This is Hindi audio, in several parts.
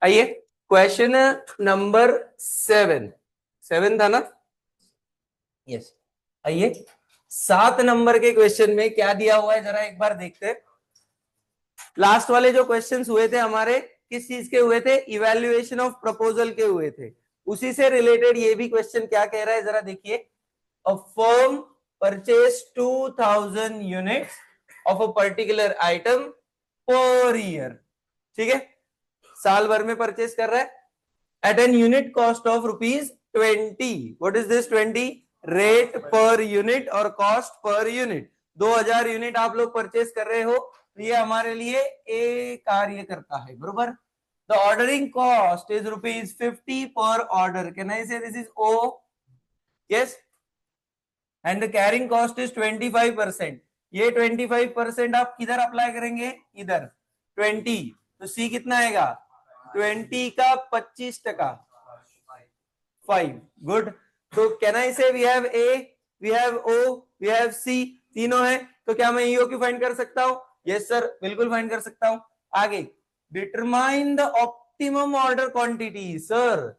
आइए क्वेश्चन नंबर 7 था ना? यस। आइए 7 नंबर के क्वेश्चन में क्या दिया हुआ है जरा एक बार देखते हैं। लास्ट वाले जो क्वेश्चंस हुए थे हमारे किस चीज के हुए थे? इवैल्यूएशन ऑफ प्रपोजल के हुए थे। उसी से रिलेटेड ये भी क्वेश्चन क्या कह रहा है जरा देखिए। A firm purchase 2000 units of a particular item per year. ठीक है, साल भर में परचेज कर रहा है at an unit cost of ₹20। What is this 20? Rate per unit और कॉस्ट पर यूनिट। 2000 यूनिट आप लोग परचेज कर रहे हो तो ये हमारे लिए ए कार्य करता है, बरोबर। द ऑर्डरिंग कॉस्ट इज ₹50 पर order. Can I say this is O? Yes. And the carrying cost is 25%। ये 25% आप किधर अप्लाई करेंगे? इधर 20। तो सी कितना आएगा? 20 का 25%। 5 गुड। तो can I say we have A, we have O, we have C, तीनों है। तो क्या मैं ईओ क्यू फाइंड कर सकता हूं? यस सर, बिल्कुल फाइंड कर सकता हूं। आगे determine the optimum order quantity. Sir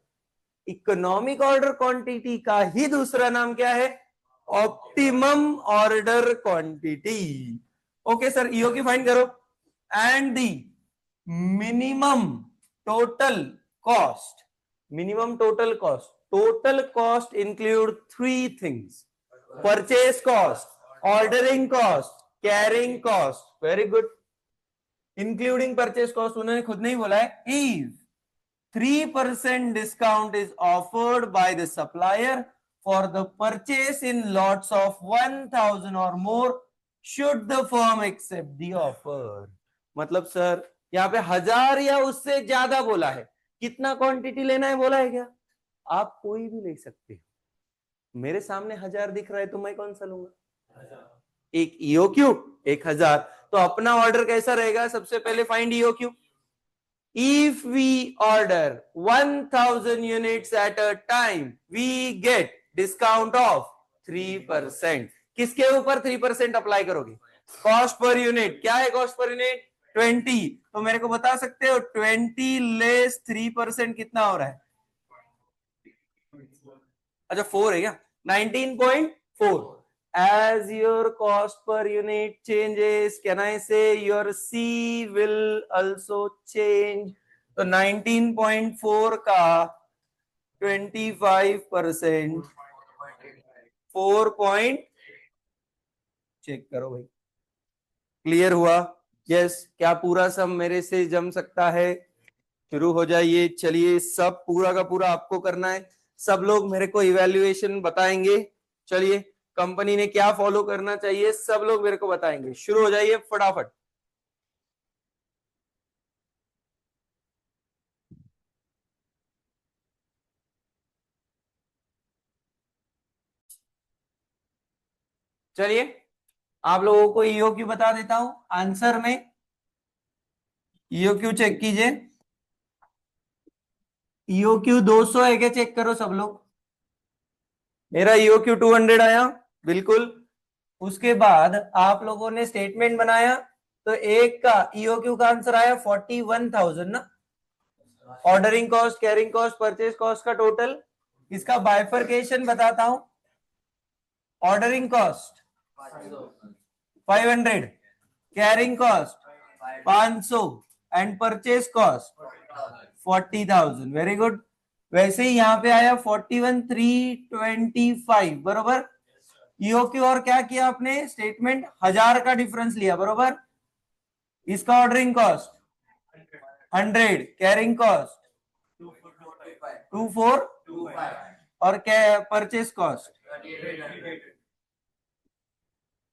economic order quantity का ही दूसरा नाम क्या है? Optimum order quantity. Okay sir, E O Q find करो। And the minimum total cost. minimum total cost include 3 things: purchase cost, ordering cost, carrying cost. Very good. Including purchase cost उन्होंने खुद नहीं बोला है। if 3% discount is offered by the supplier for the purchase in lots of 1000 or more, should the firm accept the offer? मतलब सर यहाँ पे 1000 या उससे ज्यादा बोला है। कितना क्वांटिटी लेना है बोला है क्या? आप कोई भी ले सकते हो। मेरे सामने 1000 दिख रहा है तो मैं कौन सा लूंगा? एक ईओक्यू, एक 1000। तो अपना ऑर्डर कैसा रहेगा? सबसे पहले find EOQ. If we order 1000 units at a time, we get discount of 3%. किसके ऊपर 3% अप्लाई करोगे? Cost per unit. क्या है कॉस्ट पर यूनिट? 20। तो मेरे को बता सकते हो 20 लेस 3% कितना हो रहा है? अच्छा 4 है क्या? 19.4। as your cost per unit changes, can I say your C will also change? तो 19.4 का 25%, 4 चेक करो भाई। क्लियर हुआ? यस। क्या पूरा सब मेरे से जम सकता है? शुरू हो जाइए। चलिए, सब पूरा का पूरा आपको करना है। सब लोग मेरे को इवैल्यूएशन बताएंगे। चलिए, कंपनी ने क्या फॉलो करना चाहिए सब लोग मेरे को बताएंगे। शुरू हो जाइए फटाफट। चलिए, आप लोगों को ईओक्यू बता देता हूं। आंसर में ईओक्यू चेक कीजिए। ईओक्यू 200 है क्या? चेक करो सब लोग। मेरा ईओक्यू 200 आया, बिल्कुल। उसके बाद आप लोगों ने स्टेटमेंट बनाया तो एक का ईओक्यू का आंसर आया 41,000 ना। Ordering cost, carrying cost, purchase cost का टोटल। इसका बाइफरकेशन बताता हूं। Ordering cost 500, carrying cost 500 and purchase cost 40,000। Very good. वैसे ही यहां पे आया 41,325, बरोबर। ईओक्यू और क्या किया आपने? स्टेटमेंट 1000 का डिफरेंस लिया, बरोबर। इसका ऑर्डरिंग कॉस्ट 100, कैरिंग कॉस्ट 2425 और क्या परचेज कॉस्ट।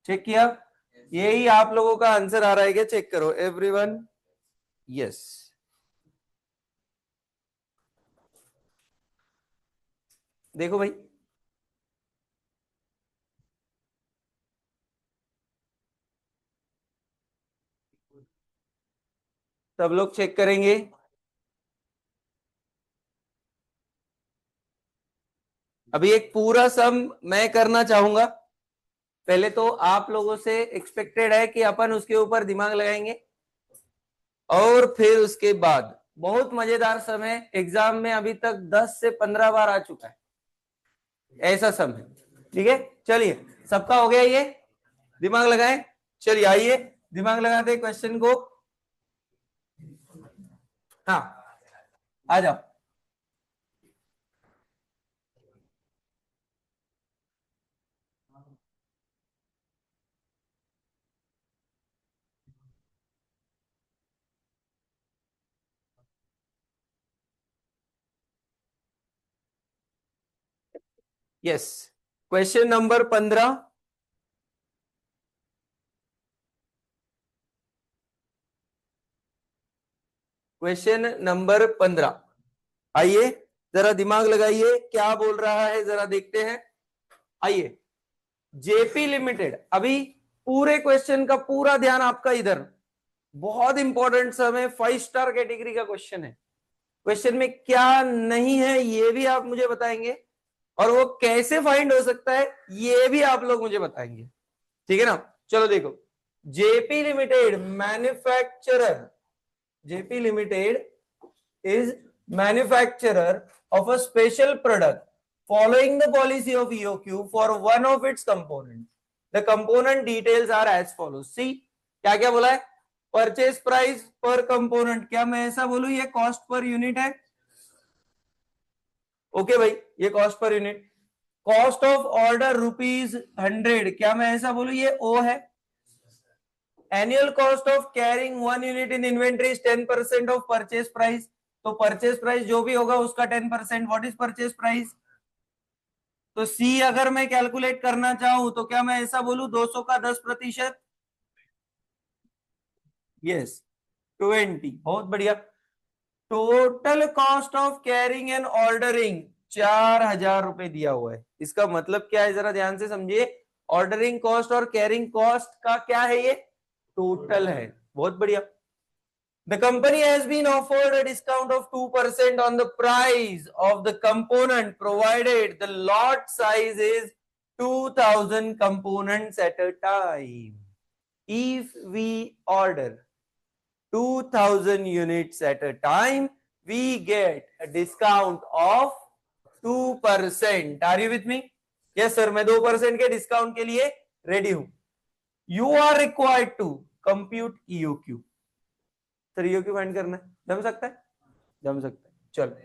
चेक किया? यही आप लोगों का आंसर आ रहा है क्या? चेक करो एवरीवन। यस। देखो भाई, सब लोग चेक करेंगे। अभी एक पूरा सम मैं करना चाहूंगा। पहले तो आप लोगों से एक्सपेक्टेड है कि अपन उसके ऊपर दिमाग लगाएंगे और फिर उसके बाद बहुत मजेदार समय, एग्जाम में अभी तक 10 से 15 बार आ चुका है ऐसा समय। ठीक है, चलिए सबका हो गया ये, दिमाग लगाएं। चलिए आइए दिमाग लगाते क्वेश्चन को। हाँ आ जाओ। Yes, question number 15। Question number 15, आइए जरा दिमाग लगाइए, क्या बोल रहा है जरा देखते हैं। आइए, जेपी लिमिटेड, अभी पूरे क्वेश्चन का पूरा ध्यान आपका इधर, बहुत इंपॉर्टेंट समय, 5 स्टार कैटेगरी का क्वेश्चन है। क्वेश्चन में क्या नहीं है ये भी आप मुझे बताएंगे, और वो कैसे फाइंड हो सकता है ये भी आप लोग मुझे बताएंगे। ठीक है ना, चलो देखो। JP limited manufacturer, JP limited is manufacturer of a special product following the policy of EOQ for one of its components. The component details are as follows. See, क्या क्या बोला है? परचेज प्राइस पर कंपोनेंट, क्या मैं ऐसा बोलूं ये कॉस्ट पर यूनिट है? ओके भाई, ये cost per unit. Cost of order ₹100, क्या मैं ऐसा बोलूं ये ओ है? Annual cost of carrying 1 unit in inventory is 10% of purchase price, तो परचेज प्राइस जो भी होगा उसका 10%, व्हाट इज परचेज प्राइस? तो सी अगर मैं कैलकुलेट करना चाहूं तो क्या मैं ऐसा बोलूं 200 का 10%? यस, 20, बहुत बढ़िया। Total cost of carrying and ordering 4,000 रुपए दिया हुआ है। इसका मतलब क्या है जरा ध्यान से समझिए। ऑर्डरिंग कॉस्ट और कैरिंग कॉस्ट का क्या है, ये टोटल है। बहुत बढ़िया। The company has been offered a discount of 2% on the price of the component provided the lot size is 2,000 components at a time. If we order 2,000 units at a time, we get a discount of 2%. Are you with me? Yes sir, मैं 2% के डिस्काउंट के लिए रेडी हूं। You are required to compute EOQ. Sir EOQ find करना है, जम सकता है? जम सकता है, चलो।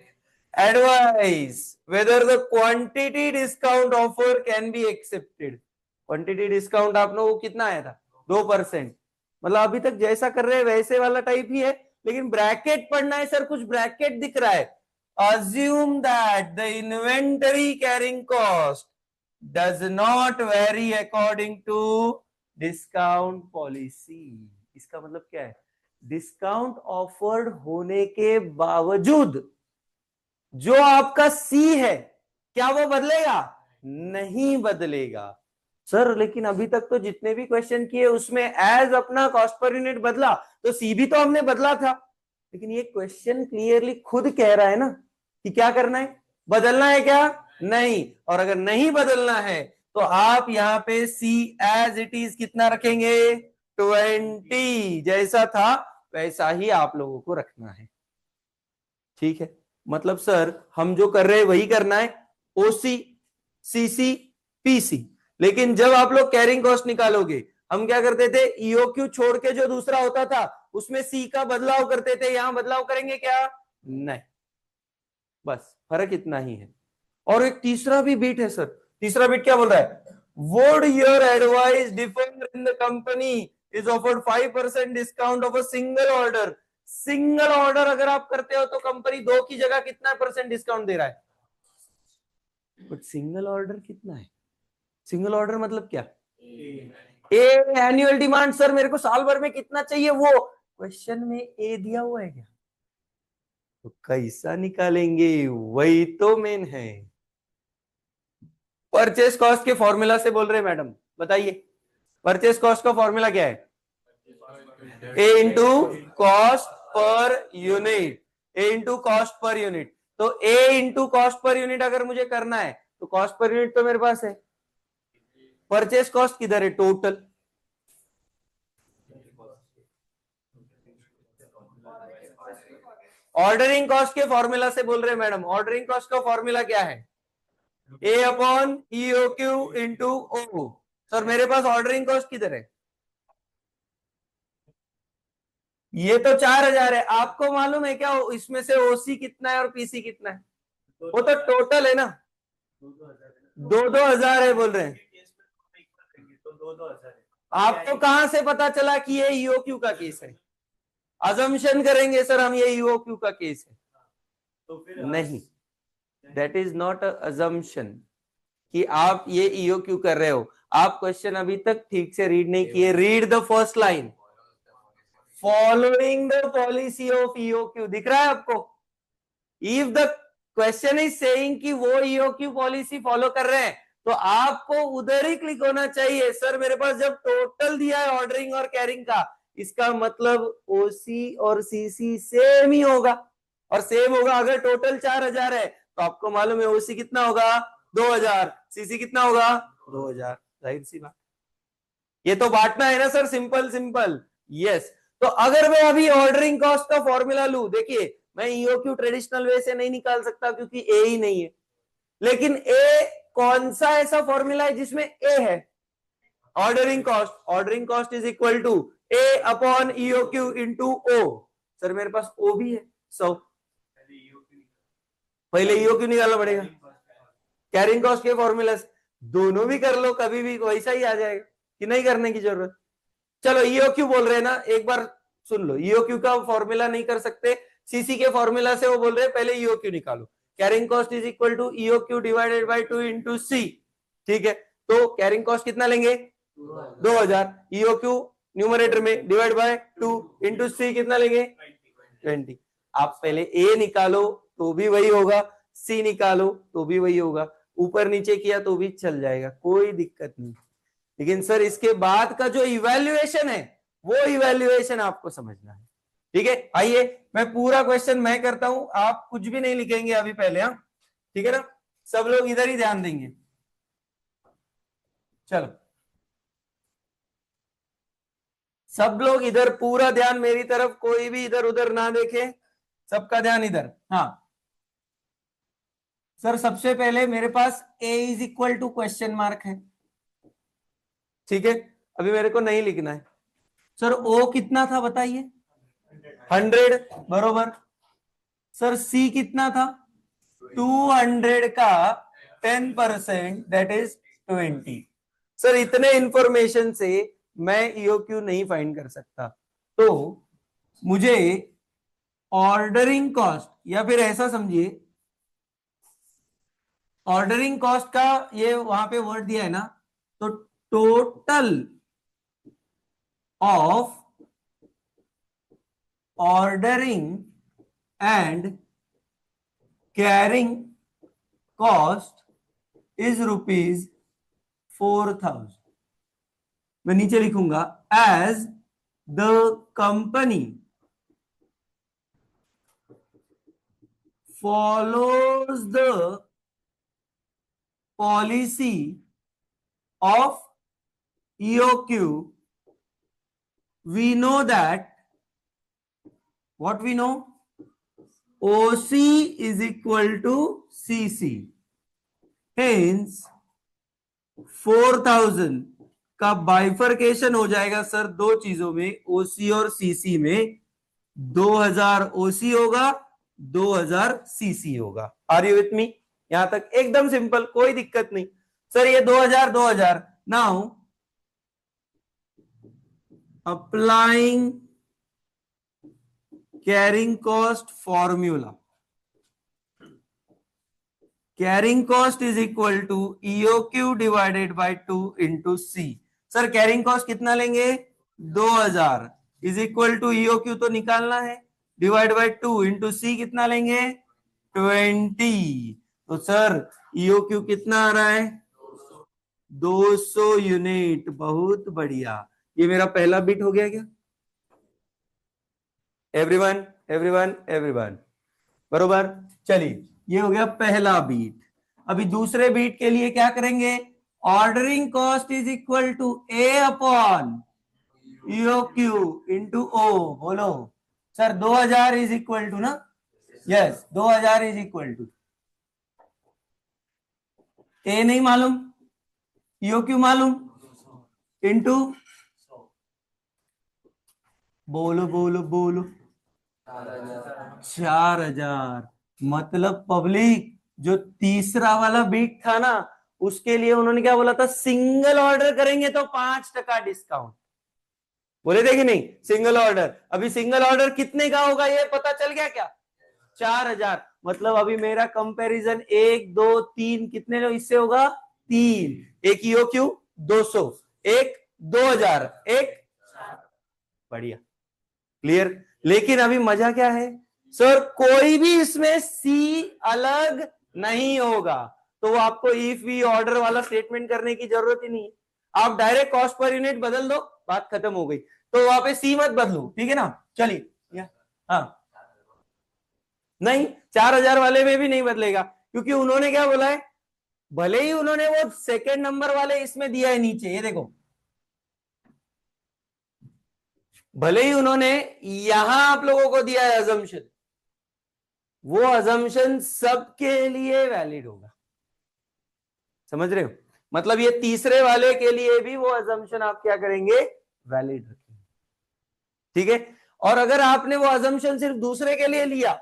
Advice whether the quantity discount offer can be accepted. Quantity discount आप लोगों को कितना आया था? 2%। मतलब अभी तक जैसा कर रहे हैं वैसे वाला टाइप ही है, लेकिन ब्रैकेट पढ़ना है सर, कुछ ब्रैकेट दिख रहा है। assume that the inventory carrying cost does not vary according to discount policy। इसका मतलब क्या है? डिस्काउंट ऑफर्ड होने के बावजूद जो आपका सी है क्या वो बदलेगा? नहीं बदलेगा सर। लेकिन अभी तक तो जितने भी क्वेश्चन किए उसमें एज अपना कॉस्ट पर यूनिट बदला, तो सी भी तो हमने बदला था। लेकिन ये क्वेश्चन क्लियरली खुद कह रहा है ना कि क्या करना है, बदलना है क्या? नहीं। और अगर नहीं बदलना है तो आप यहां पे सी एज इट इज कितना रखेंगे? 20, जैसा था वैसा ही आप लोगों को रखना है। ठीक है, मतलब सर हम जो कर रहे हैं वही करना है, ओसी, सीसी, पीसी। लेकिन जब आप लोग कैरिंग कॉस्ट निकालोगे, हम क्या करते थे, ईओक्यू छोड़ के जो दूसरा होता था उसमें सी का बदलाव करते थे। यहां बदलाव करेंगे क्या? नहीं, बस फर्क इतना ही है। और एक तीसरा भी बीट है सर। तीसरा बीट क्या बोल रहा है? Would your advice differ in the company is offered 5% discount of a single order. Single order अगर आप करते हो तो कंपनी 2 की जगह कितना % डिस्काउंट दे रहा है? बट सिंगल ऑर्डर कितना है? सिंगल ऑर्डर मतलब क्या? ए एनुअल डिमांड सर, मेरे को साल भर में कितना चाहिए वो क्वेश्चन में ए दिया हुआ है क्या? तो कैसा निकालेंगे, वही तो मेन है। परचेस कॉस्ट के फॉर्मूला से बोल रहे हैं मैडम, बताइए परचेस कॉस्ट का फॉर्मूला क्या है? ए इंटू कॉस्ट पर यूनिट, ए इंटू कॉस्ट पर यूनिट। तो ए इंटू कॉस्ट पर यूनिट अगर मुझे करना है तो कॉस्ट पर यूनिट तो मेरे पास है, परचेस कॉस्ट किधर है? टोटल। ऑर्डरिंग कॉस्ट के फॉर्मूला से बोल रहे हैं मैडम। ऑर्डरिंग कॉस्ट का फॉर्मूला क्या है? A upon EOQ into O. Sir मेरे पास ऑर्डरिंग कॉस्ट किधर है? ये तो 4,000 है। आपको मालूम है क्या इसमें से ओसी कितना है और पीसी कितना है? वो तो टोटल है ना, 2,000 है बोल रहे हैं। आपको कहां से पता चला कि ये ईओक्यू का केस है? अजम्पशन करेंगे सर हम ये ईओक्यू का केस है, तो फिर नहीं, दैट इज नॉट अजम्पशन कि आप ये ईओक्यू कर रहे हो। आप क्वेश्चन अभी तक ठीक से रीड नहीं किए। Read the first line, following the policy of EOQ. दिख रहा है आपको? If the question is saying कि वो ईओक्यू पॉलिसी फॉलो कर रहे हैं तो आपको उधर ही क्लिक होना चाहिए। सर मेरे पास जब टोटल दिया है ऑर्डरिंग और कैरिंग का, इसका मतलब ओसी और सीसी सेम ही होगा। और सेम होगा अगर टोटल 4,000 है तो आपको मालूम है ओसी कितना होगा? 2,000। सीसी कितना होगा? 2,000। जाहिर सी बात, ये तो बांटना है ना सर, सिंपल सिंपल। यस। तो अगर मैं अभी ऑर्डरिंग कॉस्ट का फॉर्मूला लू, देखिए मैं ईओक्यू ट्रेडिशनल वे से नहीं निकाल सकता क्योंकि ए ही नहीं है, लेकिन ए कौन सा ऐसा फॉर्मूला है जिसमें ए है? Ordering cost. Ordering cost is equal to A upon EOQ into O. Sir मेरे पास ओ भी है 100। पहले ईओक्यू निकालना पड़ेगा, कैरिंग कॉस्ट के फॉर्मूला दोनों भी कर लो, कभी भी वैसा ही आ जाएगा कि नहीं करने की जरूरत। चलो ईओक्यू बोल रहे हैं ना, एक बार सुन लो। ईओक्यू का फॉर्मूला नहीं कर सकते, सीसी के फॉर्मूला से वो बोल रहे हैं पहले ईओक्यू निकालो। Carrying cost is equal to EOQ divided by 2 into C. ठीक है, तो कैरिंग कॉस्ट कितना लेंगे? 2,000। ईओक्यू न्यूमरेटर में डिवाइड बाय 2 इंटू सी कितना लेंगे? 20। आप पहले ए निकालो तो भी वही होगा, सी निकालो तो भी वही होगा, ऊपर नीचे किया तो भी चल जाएगा, कोई दिक्कत नहीं। लेकिन सर इसके बाद का जो इवैल्यूएशन है वो इवैल्यूएशन आपको समझना है। ठीक है, आइए मैं पूरा क्वेश्चन मैं करता हूं, आप कुछ भी नहीं लिखेंगे अभी पहले। हाँ ठीक है ना, सब लोग इधर ही ध्यान देंगे। चलो सब लोग इधर पूरा ध्यान मेरी तरफ, कोई भी इधर उधर ना देखे, सबका ध्यान इधर। हाँ सर सबसे पहले मेरे पास A is equal to question mark है। ठीक है, अभी मेरे को नहीं लिखना है। सर ओ कितना था बताइए? 100 बरोबर। सर सी कितना था? 200 का 10% दैट इज 20। सर इतने इंफॉर्मेशन से मैं ईओक्यू नहीं फाइंड कर सकता, तो मुझे ऑर्डरिंग कॉस्ट, या फिर ऐसा समझिए ऑर्डरिंग कॉस्ट का ये वहां पे वर्ड दिया है ना, तो total of ordering and carrying cost is ₹4,000। मैं नीचे लिखूंगा as the company follows the policy of EOQ, we know that what we know, OC is equal to CC, hence 4,000 का बाइफर्केशन हो जाएगा सर दो चीजों में, OC और CC में। 2,000 OC होगा, 2,000 CC होगा। Are you with me? यहां तक एकदम सिंपल, कोई दिक्कत नहीं। सर ये 2,000 2,000, now applying carrying cost formula, carrying cost is equal to EOQ divided by 2 into C. Sir carrying cost कितना लेंगे? 2,000 इज इक्वल टू ईओक्यू तो निकालना है, डिवाइड बाय 2 इंटू सी कितना लेंगे? 20। तो सर ईओक्यू कितना आ रहा है? 200 यूनिट। बहुत बढ़िया, ये मेरा पहला बिट हो गया क्या? एवरीवन एवरीवन एवरीवन, बरोबर। चलिए ये हो गया पहला बीट। अभी दूसरे बीट के लिए क्या करेंगे? Ordering cost is equal to A upon EOQ into O. बोलो सर 2,000 इज इक्वल टू ना yes 2000 is equal to A नहीं मालूम, ईओक्यू मालूम, इनटू बोलो बोलो बोलो 4000। मतलब पब्लिक जो तीसरा वाला बीट था ना, उसके लिए उन्होंने क्या बोला था, सिंगल ऑर्डर करेंगे तो 5% डिस्काउंट। बोले थे कि नहीं सिंगल ऑर्डर? अभी सिंगल ऑर्डर कितने का होगा ये पता चल गया क्या? 4000। मतलब अभी मेरा कंपैरिजन 1 2 3 कितने लो इससे होगा 3। एक ईओक्यू 200, एक 2000, एक बढ़िया क्लियर। लेकिन अभी मजा क्या है सर, कोई भी इसमें सी अलग नहीं होगा, तो वो आपको इफ वी ऑर्डर वाला स्टेटमेंट करने की जरूरत ही नहीं है। आप डायरेक्ट कॉस्ट पर यूनिट बदल दो, बात खत्म हो गई। तो वहां पे सी मत बदलो, ठीक है ना? चलिए हाँ नहीं, 4000 वाले में भी नहीं बदलेगा, क्योंकि उन्होंने क्या बोला है, भले ही उन्होंने वो सेकेंड नंबर वाले इसमें दिया है नीचे, ये देखो, भले ही उन्होंने यहां आप लोगों को दिया है अजम्पशन, वो अजम्पशन सबके लिए वैलिड होगा। समझ रहे हो? मतलब ये तीसरे वाले के लिए भी वो अजम्पशन आप क्या करेंगे, वैलिड रखेंगे। ठीक है? और अगर आपने वो अजम्पशन सिर्फ दूसरे के लिए लिया,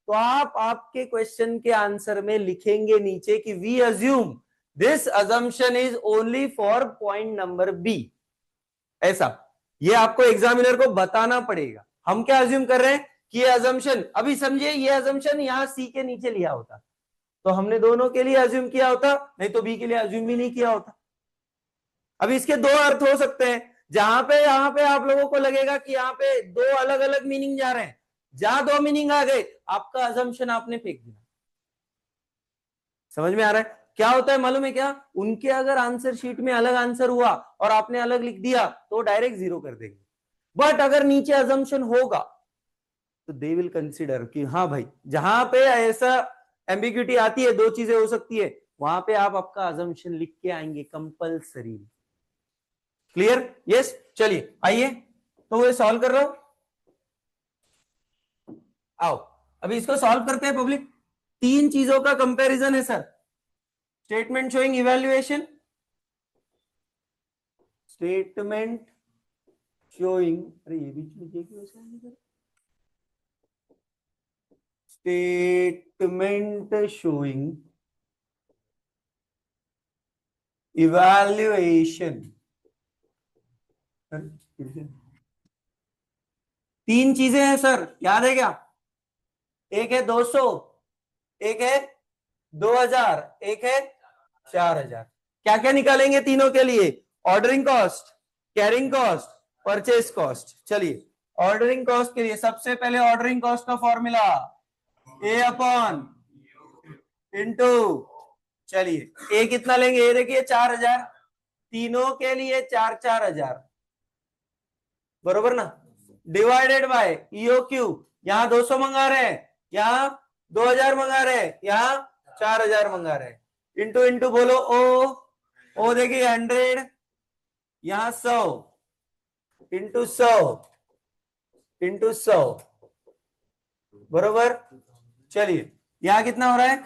तो आप आपके क्वेश्चन के आंसर में लिखेंगे नीचे कि we assume this assumption is only for point number B. ऐसा ये आपको एग्जामिनर को बताना पड़ेगा। हम क्या अज्यूम कर रहे हैं कि ये अजम्पशन, अभी समझिए ये अजम्पशन यहां सी के नीचे लिया होता तो हमने दोनों के लिए अज्यूम किया होता, नहीं तो बी के लिए अज्यूम भी नहीं किया होता। अभी इसके दो अर्थ हो सकते हैं, जहां पे यहां पे आप लोगों को लगेगा कि यहाँ पे दो अलग अलग मीनिंग जा रहे हैं, जहां दो मीनिंग आ गए आपका अजम्पशन आपने फेंक दिया। समझ में आ रहा है? क्या होता है मालूम है क्या, उनके अगर आंसर शीट में अलग आंसर हुआ और आपने अलग लिख दिया तो डायरेक्ट 0 कर देंगे। बट अगर नीचे अजम्पशन होगा तो दे विल कंसिडर कि हाँ भाई, जहां पे ऐसा एम्बिग्यूटी आती है, दो चीजें हो सकती है, वहां पे आप आपका अजम्पशन लिख के आएंगे कंपल्सरी। क्लियर? यस। चलिए आइए, तो वो सॉल्व कर रहा हूं, आओ अभी इसको सॉल्व करते हैं पब्लिक। तीन चीजों का कंपैरिजन है sir, statement showing evaluation, statement showing, अरे ये बीच में देखिए वैसा नहीं कर, स्टेटमेंट शोइंग इवैल्यूएशन। तीन चीजें हैं सर, याद है क्या? एक है 200, एक है 2000, एक है 4000। क्या क्या निकालेंगे तीनों के लिए? Ordering cost, carrying cost, purchase cost. चलिए ऑर्डरिंग कॉस्ट के लिए सबसे पहले ऑर्डरिंग कॉस्ट का फॉर्मूला ए अपॉन इंटू, चलिए ए कितना लेंगे, ये देखिए 4000, तीनों के लिए 4 4 हजार, बरोबर ना? डिवाइडेड बाय ईओक्यू, यहां 200 मंगा रहे हैं, यहां 2000 मंगा रहे हैं, यहां 4000 मंगा रहे हैं, इंटू इंटू बोलो ओ देखिए 100, यहां 100, इंटू 100, इंटू 100, बरोबर। चलिए यहां कितना हो रहा है,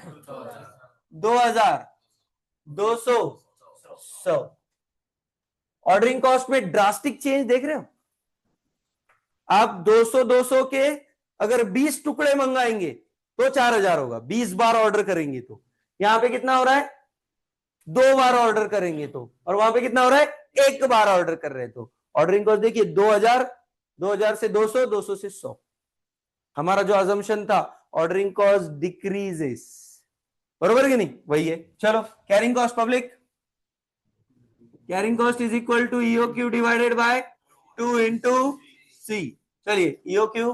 2000, 200, 100। ऑर्डरिंग कॉस्ट में ड्रास्टिक चेंज देख रहे हो आप? 200 200 के अगर 20 टुकड़े मंगाएंगे तो 4000 होगा, 20 बार ऑर्डर करेंगे तो। यहां पे कितना हो रहा है, 2 बार ऑर्डर करेंगे तो, और वहां पे कितना हो रहा है, 1 बार ऑर्डर कर रहे हैं तो। ऑर्डरिंग कॉस्ट देखिए 2000, 2000 से 200, 200 से 100। हमारा जो अजम्पशन था ऑर्डरिंग कॉस्ट डिक्रीजेस, बरोबर कि नहीं? वही है। चलो carrying cost public, carrying cost is equal to EOQ divided by 2 into C. चलिए EOQ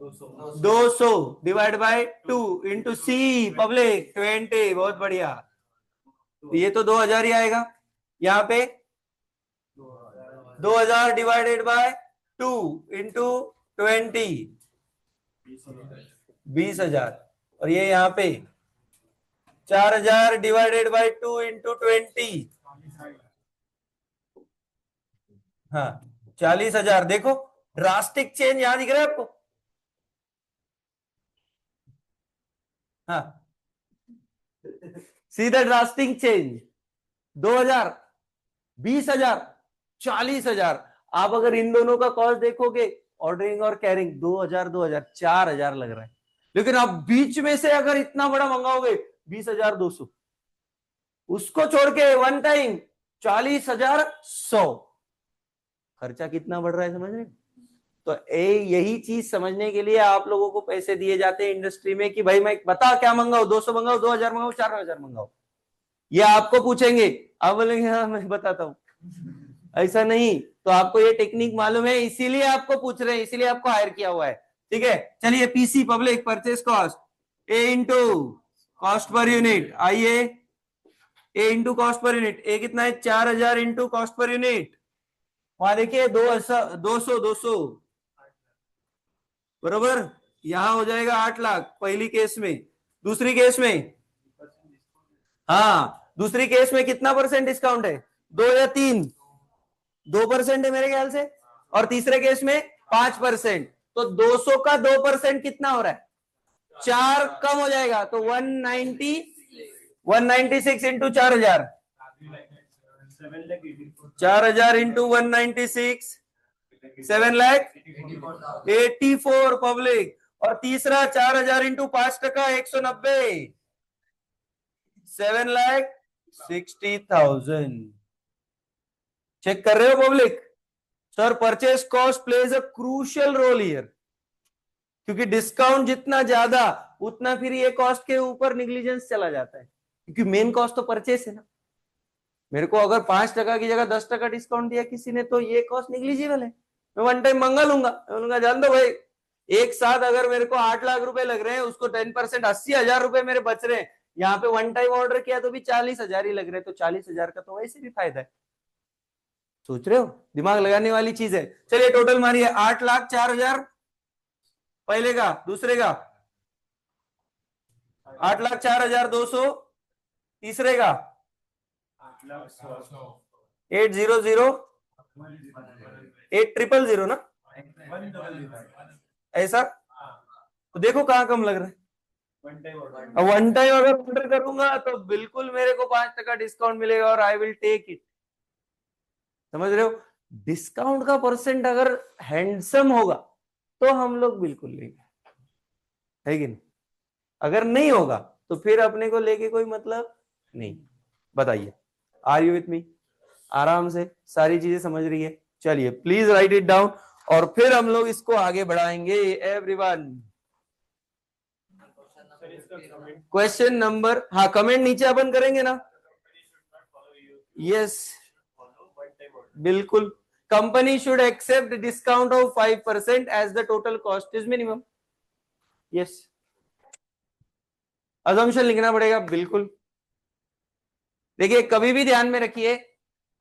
200 divide by 2 into C public 20, बहुत बढ़िया। ये तो 2000 ही आएगा, यहाँ पे 2000 डिवाइडेड बाय 2 इंटू 20, 20,000। और ये यहाँ पे 4000 डिवाइडेड बाय 2 इंटू 20, हाँ 40,000। देखो ड्रास्टिक चेंज यहां दिख रहा है आपको, हाँ, सी द ड्रास्टिक चेंज। 2,000, 20,000, 40,000। आप अगर इन दोनों का कॉस्ट देखोगे, ऑर्डरिंग और कैरिंग, 2,000, 2,000, 4,000 लग रहा है। लेकिन आप बीच में से अगर इतना बड़ा मंगाओगे 20,200, उसको छोड़ के वन टाइम 40,100, खर्चा कितना बढ़ रहा है, समझ रहे? तो यही चीज समझने के लिए आप लोगों को पैसे दिए जाते हैं इंडस्ट्री में कि भाई मैं बता क्या मंगाओ, 200 मंगाओ, 2,000 मंगाओ, 4,000 मंगाओ। ये आपको पूछेंगे, आप बोलेंगे हाँ मैं बताता हूं। ऐसा नहीं, तो आपको ये टेक्निक मालूम है, इसीलिए आपको पूछ रहे हैं, इसीलिए आपको हायर किया हुआ है। ठीक है, चलिए पीसी पब्लिक परचेस कॉस्ट ए इंटू कॉस्ट पर यूनिट। आइए, ए इंटू कॉस्ट पर यूनिट, ए कितना है, 4,000 इंटू कॉस्ट पर यूनिट। वहां देखिए 200 बरोबर, यहां हो जाएगा 8 लाख पहली केस में। दूसरी केस में, हाँ दूसरी केस में कितना परसेंट डिस्काउंट है, 2 या 3? 2% है मेरे ख्याल से। और तीसरे केस में 5%। तो 200 का 2% कितना हो रहा है, 4 कम हो जाएगा, तो 196 इंटू 4,000, 4,000 इंटू 196, 7,84 पब्लिक। और तीसरा 4,000 इंटू 5% 190, 7,60,000। चेक कर रहे हो public? Sir purchase cost plays a crucial role here, क्योंकि डिस्काउंट जितना ज्यादा उतना फिर ये कॉस्ट के ऊपर निग्लिजेंस चला जाता है, क्योंकि मेन कॉस्ट तो परचेस है ना। मेरे को अगर 5% की जगह 10% डिस्काउंट दिया किसी ने, तो ये कॉस्ट निग्लिजिबल है, मैं वन टाइम मंगा लूंगा। मैं जान दो भाई, एक साथ अगर मेरे को 8 लाख रुपए लग रहे हैं, उसको 10% 80,000 रुपए मेरे बच रहे हैं, यहाँ पे वन टाइम ऑर्डर किया तो भी 40,000 ही लग रहे हैं, तो 40,000 का तो वैसे भी फायदा है। सोच रहे हो, दिमाग लगाने वाली चीज है। चलिए टोटल मारिए, 8,04,000 पहले का, दूसरे का 8,04,200, तीसरे का 8,0,0, 8,000 ना, ऐसा। तो देखो कहां कम लग रहा है। वन टाइम अगर ऑर्डर करूंगा तो बिल्कुल मेरे को 5% डिस्काउंट मिलेगा, और आई विल टेक इट। समझ रहे हो? डिस्काउंट का परसेंट अगर हैंडसम होगा तो हम लोग बिल्कुल लेंगे, है कि नहीं? अगर नहीं होगा तो फिर अपने को लेके कोई मतलब नहीं। बताइए, आर यू विथ मी? आराम से सारी चीजें समझ रही है? चलिए प्लीज राइट इट डाउन, और फिर हम लोग इसको आगे बढ़ाएंगे एवरीवन। क्वेश्चन नंबर, हाँ कमेंट नीचे अपन करेंगे ना। यस, बिल्कुल। Company should accept discount of 5% as the total cost is minimum. Yes, assumption लिखना पड़ेगा, बिल्कुल। देखिए कभी भी ध्यान में रखिए,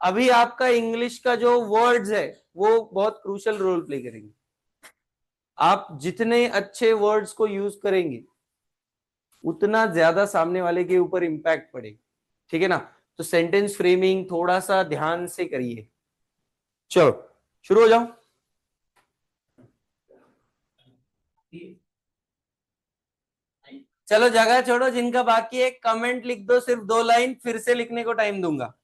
अभी आपका इंग्लिश का जो वर्ड्स है वो बहुत क्रूशियल रोल प्ले करेंगे। आप जितने अच्छे वर्ड्स को यूज करेंगे उतना ज्यादा सामने वाले के ऊपर इंपैक्ट पड़ेगा, ठीक है ना? तो सेंटेंस फ्रेमिंग थोड़ा सा ध्यान से करिए। चलो शुरू हो जाओ। चलो जगह छोड़ो, जिनका बाकी है कमेंट लिख दो, सिर्फ 2 लाइन, फिर से लिखने को टाइम दूंगा।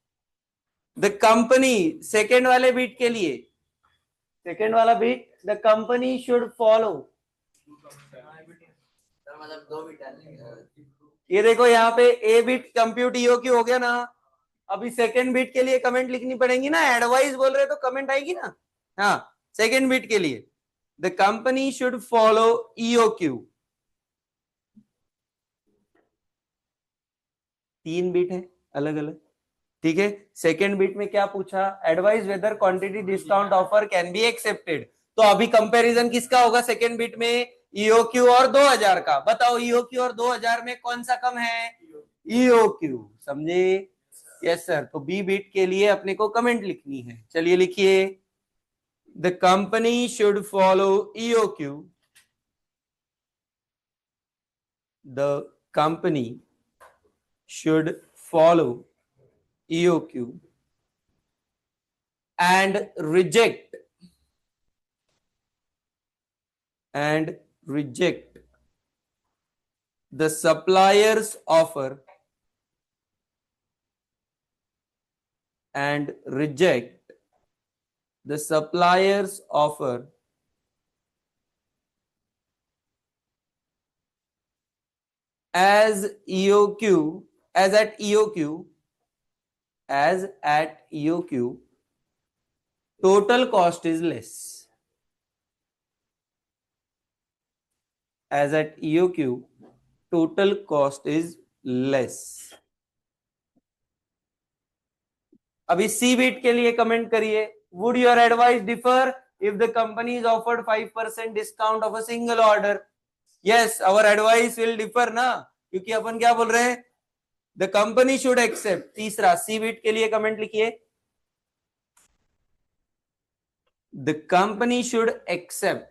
द कंपनी, सेकेंड वाले बीट के लिए, सेकेंड वाला bit, the company should follow. ये देखो यहाँ पे ए बीट कंप्यूट ईओ की हो गया ना। अभी सेकेंड बीट के लिए कमेंट लिखनी पड़ेगी ना, एडवाइस बोल रहे तो कमेंट आएगी ना। हाँ, सेकेंड बीट के लिए the company should follow EOQ. 3 bit है अलग अलग, ठीक है। सेकेंड बीट में क्या पूछा, advise whether quantity discount offer can be accepted. तो अभी कंपैरिजन किसका होगा सेकेंड बीट में, ईओक्यू और 2,000 का। बताओ ईओक्यू और 2,000 में कौन सा कम है, ईओक्यू, समझे? Yes sir. तो बी बीट के लिए अपने को कमेंट लिखनी है, चलिए लिखिए, the company should follow EOQ, the company should follow EOQ and reject the suppliers offer and reject the suppliers offer as EOQ, as at EOQ, total cost is less. As at EOQ, total cost is less. अभी सी बीट के लिए कमेंट करिए. Would your advice differ if the company is offered 5% discount of a single order? Yes, our advice will differ ना, क्योंकि अपन क्या बोल रहे हैं, the company should accept. तीसरा सी बीट के लिए कमेंट लिखिए, the company should accept.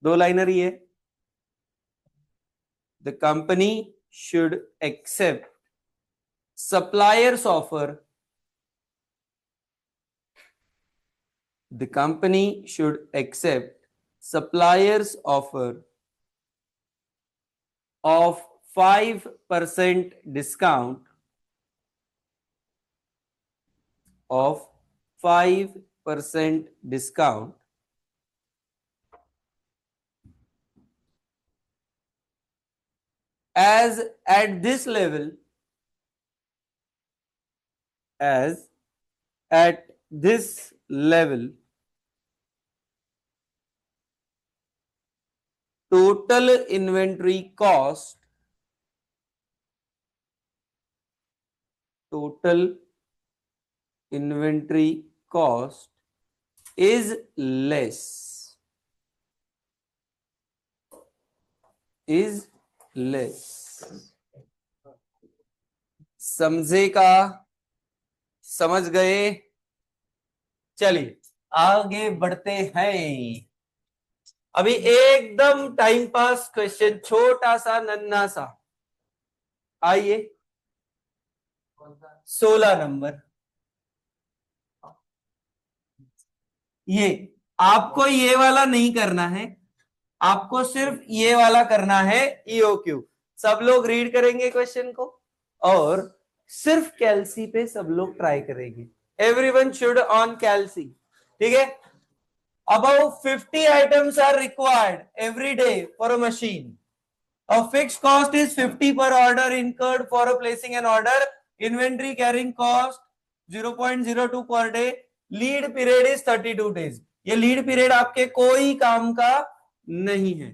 दो लाइनर ही है. The company should accept suppliers offer. The company should accept suppliers offer of 5% discount of 5% discount as at this level, as at this level total inventory cost is less, समझे का? समझ गए? चलिए आगे बढ़ते हैं. अभी एकदम टाइम पास क्वेश्चन, छोटा सा नन्हा सा. आइए 16 नंबर. ये आपको ये वाला नहीं करना है, आपको सिर्फ ये वाला करना है, EOQ. सब लोग रीड करेंगे क्वेश्चन को और सिर्फ कैल्सी पे सब लोग ट्राई करेंगे. Everyone should on कैल्सी. ठीक है. About 50 items are required every day for a machine. A fixed cost is 50 per order incurred for placing an order. Inventory carrying cost 0.02 per day. Lead period is 32 days. ये लीड पीरियड आपके कोई काम का नहीं है.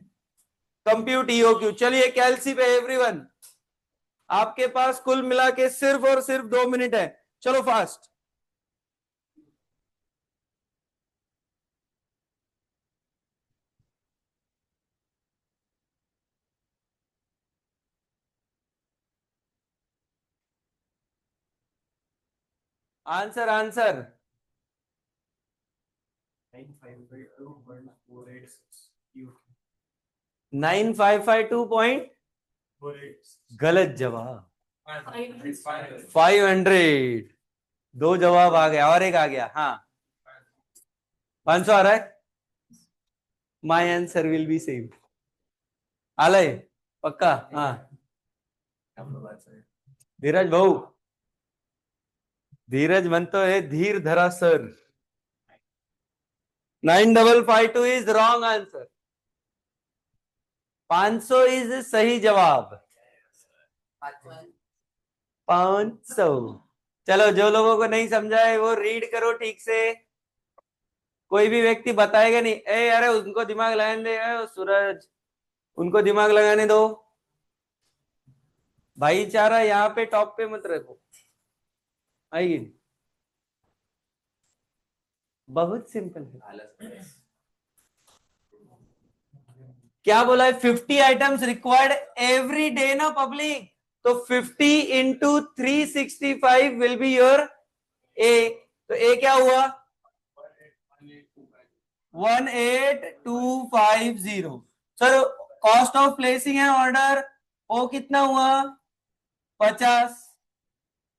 Compute EOQ. चलिए कैल्सी पे एवरीवन. आपके पास कुल मिला के सिर्फ और सिर्फ 2 मिनट है. चलो फास्ट. आंसर 9552.486. गलत जवाब. 500. 2 जवाब आ गया और एक आ गया. हाँ 500 आ रहा है. My answer will be same. आलय पक्का. हाँ धीरज भाऊ, धीरज म्हणतो है धीर धरा sir. 9552 is wrong answer. 500 is सही जवाब. 500. चलो जो लोगों को नहीं समझा है वो रीड करो ठीक से. कोई भी व्यक्ति बताएगा नहीं, ए अरे उनको दिमाग लगाने दे, सूरज उनको दिमाग लगाने दो. भाईचारा यहाँ पे टॉप पे मत रखो. आएगी. बहुत सिंपल है. क्या बोला है? 50 आइटम्स रिक्वायर्ड एवरी डे ना पब्लिक. तो 50 into 365 will be your A. तो ए क्या हुआ? 18250. Sir cost of placing an order O कितना हुआ? 50.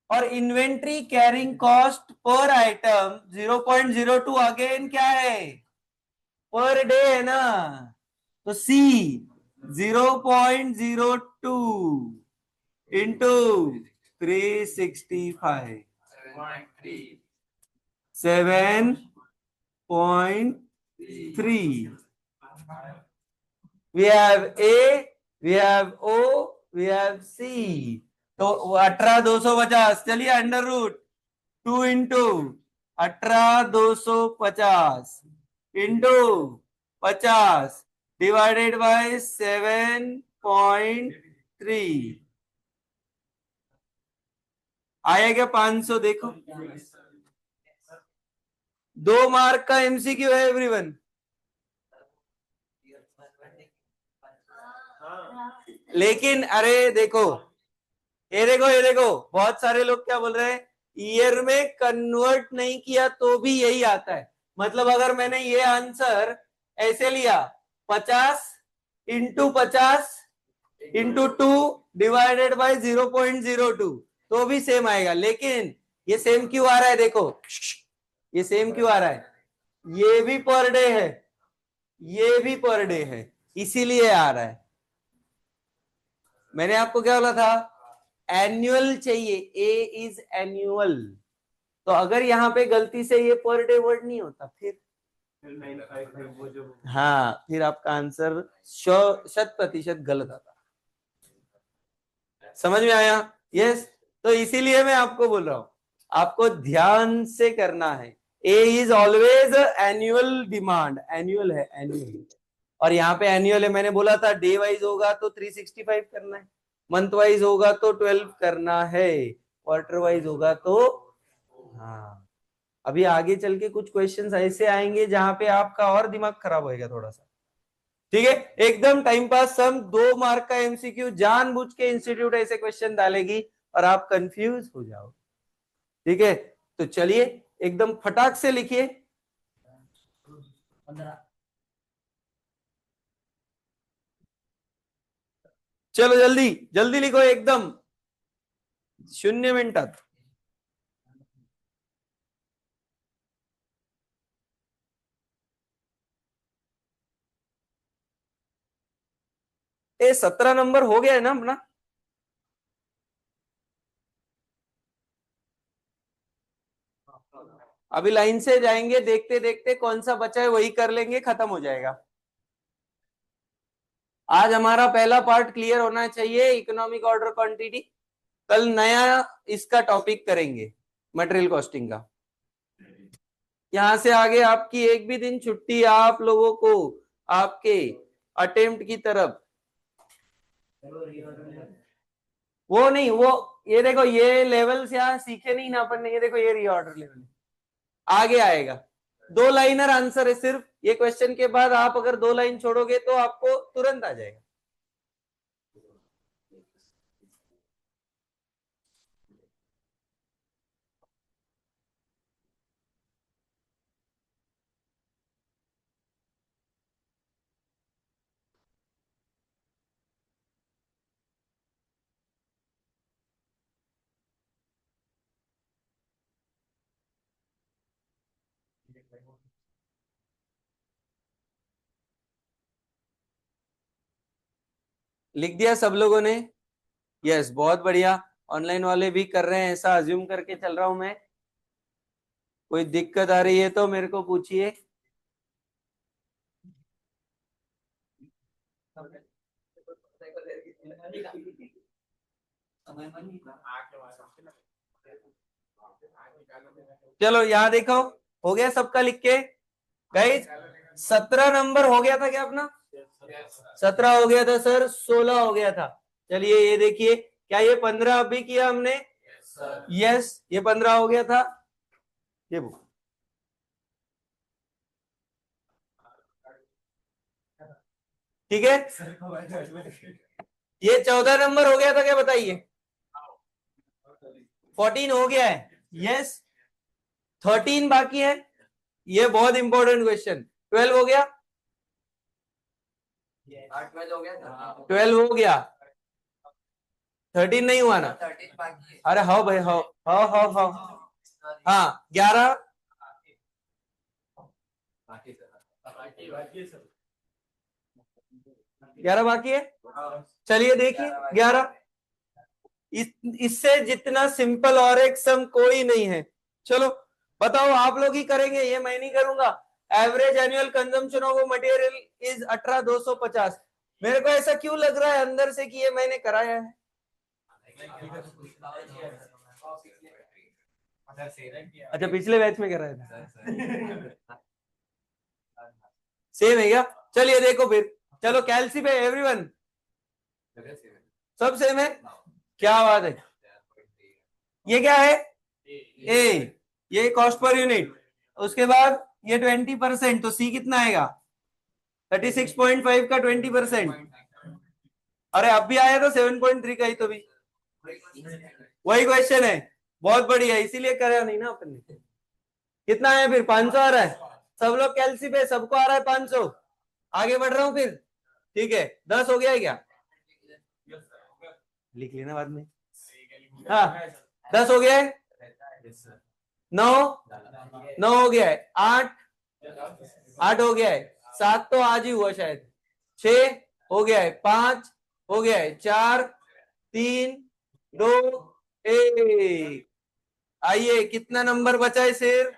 और inventory carrying cost per item 0.02. Again क्या है? पर डे है ना. तो C 0.02 into 365 7.3 we have A, we have O, we have C. तो 18,250 चलिए under root 2 into 18,250 into 50 divided by 7.3 आया क्या 500 देखो 2 मार्क का एमसीक्यू है एवरीवन लेकिन अरे देखो ये देखो बहुत सारे लोग क्या बोल रहे हैं ईयर में कन्वर्ट नहीं किया तो भी यही आता है मतलब अगर मैंने ये आंसर ऐसे लिया 50 इंटू 50 इंटू 2 डिवाइडेड बाय 0.02 तो भी सेम आएगा लेकिन ये सेम क्यों आ रहा है देखो ये सेम क्यों आ रहा है ये भी पर डे है ये भी पर डे है इसीलिए आ रहा है मैंने आपको क्या बोला था एनुअल चाहिए ए इज एनुअल तो अगर यहाँ पे गलती से ये पर डे वर्ड नहीं होता फिर हाँ फिर आपका आंसर 100% गलत आता समझ में आया यस तो इसीलिए मैं आपको बोल रहा हूं आपको ध्यान से करना है A is always annual demand annual है एनुअल और यहाँ पे एनुअल है मैंने बोला था डे वाइज होगा तो 365 करना है मंथ वाइज होगा तो 12 करना है क्वार्टर वाइज होगा तो हाँ अभी आगे चल के कुछ क्वेश्चंस ऐसे आएंगे जहां पे आपका और दिमाग खराब होएगा थोड़ा सा ठीक है एकदम टाइम पास सम 2 मार्क का एमसीक्यू जानबूझ के इंस्टीट्यूट ऐसे क्वेश्चन डालेगी और आप कंफ्यूज हो जाओ ठीक है तो चलिए एकदम फटाक से लिखिए 15 चलो जल्दी जल्दी लिखो एकदम 0 मिनिटात ये 17 नंबर हो गया है ना अपना अभी लाइन से जाएंगे देखते देखते कौन सा बचा है वही कर लेंगे खत्म हो जाएगा आज हमारा पहला पार्ट क्लियर होना चाहिए इकोनॉमिक ऑर्डर क्वांटिटी कल नया इसका टॉपिक करेंगे मटेरियल कॉस्टिंग का यहां से आगे आपकी एक भी दिन छुट्टी आप लोगों को आपके अटेम्प्ट की तरफ वो नहीं वो ये देखो ये लेवल्स यहाँ सीखे नहीं ना अपन ने ये देखो ये रीऑर्डर लेवल आगे आएगा 2 लाइनर आंसर है सिर्फ ये क्वेश्चन के बाद आप अगर 2 लाइन छोड़ोगे तो आपको तुरंत आ जाएगा लिख दिया सब लोगों ने यस बहुत बढ़िया ऑनलाइन वाले भी कर रहे हैं ऐसा अज्यूम करके चल रहा हूं मैं कोई दिक्कत आ रही है तो मेरे को पूछिए चलो यहाँ देखो हो गया सबका लिख के गाइस 17 नंबर हो गया था क्या अपना 17 हो गया था सर 16 हो गया था चलिए ये देखिए क्या ये 15 अभी किया हमने यस ये 15 हो गया था ये बुक ठीक है ये 14 नंबर हो गया था क्या बताइए 14 हो गया है यस 13 बाकी है ये बहुत इंपॉर्टेंट क्वेश्चन 12 हो गया 12 हो गया 13 नहीं हुआ ना अरे हाँ भाई हाँ हाँ हाँ हाँ हाँ 11 11 11 बाकी है। चलिए देखिए 11, इससे जितना सिंपल और एक सम कोई नहीं है। चलो बताओ, आप लोग ही करेंगे, ये मैं नहीं करूंगा। Average annual consumption of material is 18,250। मेरे को ऐसा क्यों लग रहा है अंदर से कि ये मैंने कराया है? अच्छा, पिछले बैच में कराया था। सेम है क्या? चलिए देखो फिर, चलो कैलसी पे एवरीवन सब सेम है, क्या बात है। ये क्या है? ए, ये कॉस्ट पर यूनिट, उसके बाद ये 20%, तो सी कितना आएगा? 36.5 का 20%। अरे अब भी आया तो 7.3 का ही तो भी वही क्वेश्चन है। बहुत बढ़िया, इसीलिए करा नहीं ना अपन ने। कितना है फिर? 500 आ रहा है। सब लोग कैलसी पे, सबको आ रहा है 500। आगे बढ़ रहा हूं फिर, ठीक है। 10 हो गया है क्या? लिख लेना बाद में। हाँ 10 हो गया है। 9 हो गया है। 8 हो गया है। 7 तो आज ही हुआ शायद। 6 हो गया है। 5 हो गया है। 4 3 2 1। आइए, कितना नंबर बचा है सिर?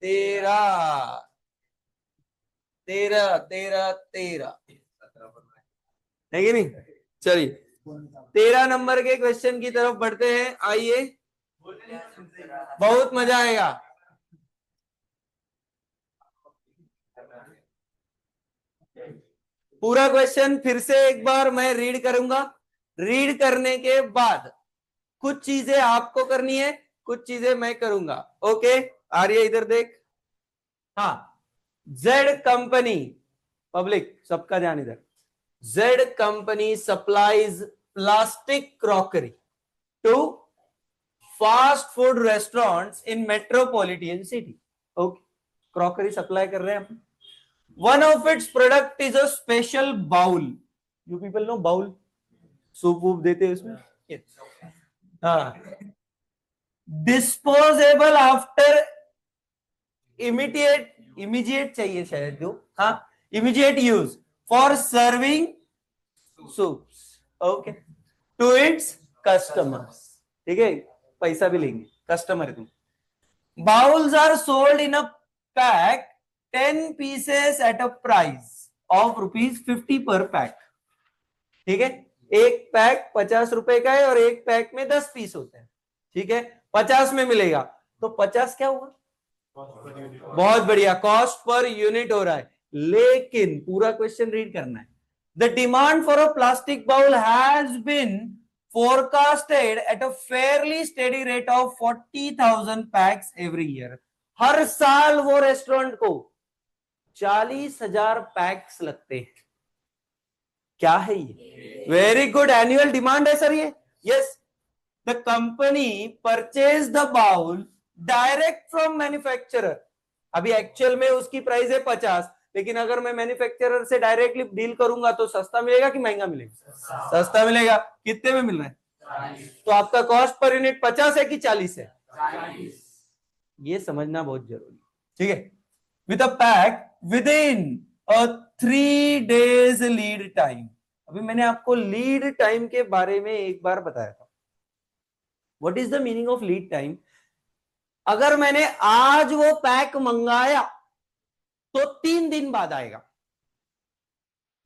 13 13 13 13 है कि नहीं? चलिए 13 नंबर के क्वेश्चन की तरफ बढ़ते हैं। आइए, बहुत मजा आएगा। पूरा क्वेश्चन फिर से एक बार मैं रीड करूंगा। रीड करने के बाद कुछ चीजें आपको करनी है, कुछ चीजें मैं करूंगा। ओके, आर्य इधर देख। हाँ, जेड कंपनी, पब्लिक सबका ध्यान इधर। Z company supplies plastic crockery to fast food restaurants in metropolitan city. Okay, crockery supply कर रहे हैं हम। One of its product is a special bowl. You people know bowl? Soup whoop देते हैं उसमें। हाँ, डिस्पोजेबल आफ्टर इमीडिएट चाहिए शायद जो, हाँ, immediate use for serving soups. Okay, to its customers. ठीक है, पैसा भी लेंगे, कस्टमर है तुम। Bowls are sold in a pack 10 pieces at a price of ₹50 per pack। ठीक है, एक पैक 50 रुपए का है और एक पैक में 10 पीस होते हैं। ठीक है, 50 में मिलेगा, तो 50 क्या हुआ? बहुत बढ़िया, कॉस्ट पर यूनिट हो रहा है। लेकिन पूरा क्वेश्चन रीड करना है। The demand for a plastic bowl has been forecasted at a fairly steady rate of 40,000 packs every year। हर साल वो रेस्टोरेंट को 40,000 पैक्स लगते हैं। क्या है ये? वेरी गुड, एनुअल डिमांड है सर ये। Yes, the company purchase the bowl direct from manufacturer. अभी एक्चुअल में उसकी प्राइस है 50, लेकिन अगर मैं मैन्युफैक्चरर से डायरेक्टली डील करूंगा तो सस्ता मिलेगा कि महंगा मिलेगा? सस्ता मिलेगा। कितने में मिल रहा है? तो आपका कॉस्ट पर यूनिट 50 है कि 40 है? 40। ये समझना बहुत जरूरी, ठीक है। With a pack with in a 3 days lead time. अभी मैंने आपको लीड टाइम के बारे में एक बार बताया था। What is the meaning of lead time? अगर मैंने आज वो पैक मंगाया तो 3 दिन बाद आएगा,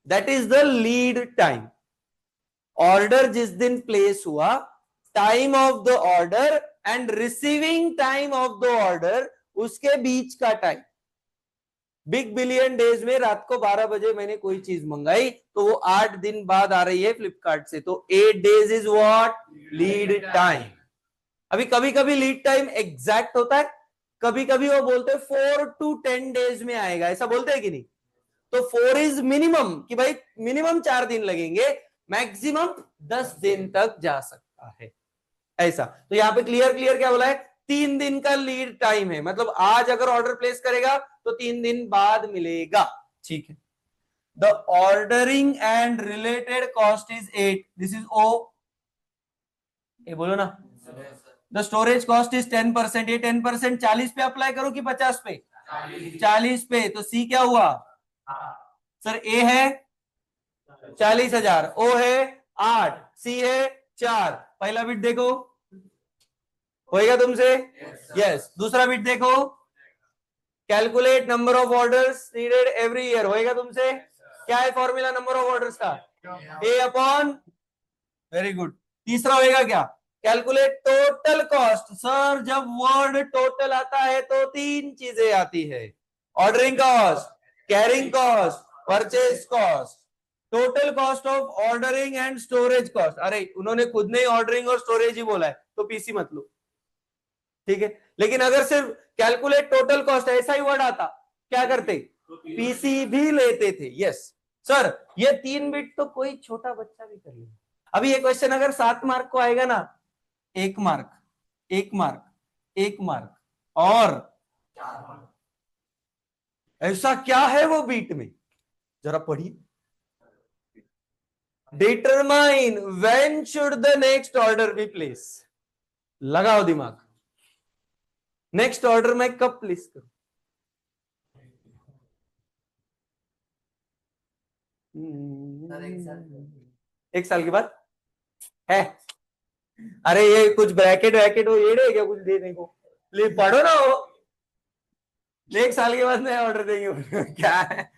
that is the lead time. Order जिस दिन प्लेस हुआ, time of the order and receiving time of the order, उसके बीच का टाइम। बिग बिलियन डेज में रात को 12 बजे मैंने कोई चीज मंगाई तो वो 8 दिन बाद आ रही है फ्लिपकार्ट से, तो 8 days is what? Lead time. अभी कभी कभी लीड टाइम एग्जैक्ट होता है, कभी कभी वो बोलते हैं 4 to 10 days में आएगा, ऐसा बोलते हैं कि नहीं? तो 4 इज मिनिमम, कि भाई मिनिमम 4 दिन लगेंगे, मैक्सिमम 10 दिन तक जा सकता है, ऐसा। तो यहां पे क्लियर क्या बोला है? 3 दिन का लीड टाइम है, मतलब आज अगर ऑर्डर प्लेस करेगा तो 3 दिन बाद मिलेगा। ठीक है। The ordering and related cost is 8, this is O. ये बोलो ना। द स्टोरेज कॉस्ट इज 10%, ये 10% 40 पे अप्लाई करो कि 50 पे? 40 पे। तो सी क्या हुआ सर? ए है 40,000। ओ है 8, सी है 4। पहला बिट देखो, होएगा तुमसे? यस। दूसरा बिट देखो, calculate number of orders needed every year, होएगा तुमसे? क्या है फॉर्मूला नंबर ऑफ ऑर्डर्स का? ए अपॉन, वेरी गुड। तीसरा होएगा क्या? Calculate total cost. सर जब वर्ड टोटल आता है तो तीन चीजें आती है, ordering cost, carrying cost, purchase cost. Total cost of ordering and storage cost. अरे उन्होंने खुद ने ऑर्डरिंग और स्टोरेज ही बोला है, तो पीसी मत लो, ठीक है। लेकिन अगर सिर्फ कैलकुलेट टोटल कॉस्ट ऐसा ही वर्ड आता, क्या करते? पीसी भी लेते थे। यस सर, ये 3 बिट तो कोई छोटा बच्चा भी कर लेगा। अभी ये क्वेश्चन अगर 7 मार्क को आएगा ना, 1 मार्क, 1 मार्क, 1 मार्क और 4 मार्क, ऐसा क्या है वो बीट में, जरा पढ़िए। Determine when should the next order be place. लगाओ दिमाग, नेक्स्ट ऑर्डर मैं कब प्लेस करूं? एक साल के बाद है? अरे ये कुछ ब्रैकेट वैकेट हो, ये क्या कुछ देने को? ले पढ़ो ना वो, एक साल के बाद नया ऑर्डर देंगे। क्या है?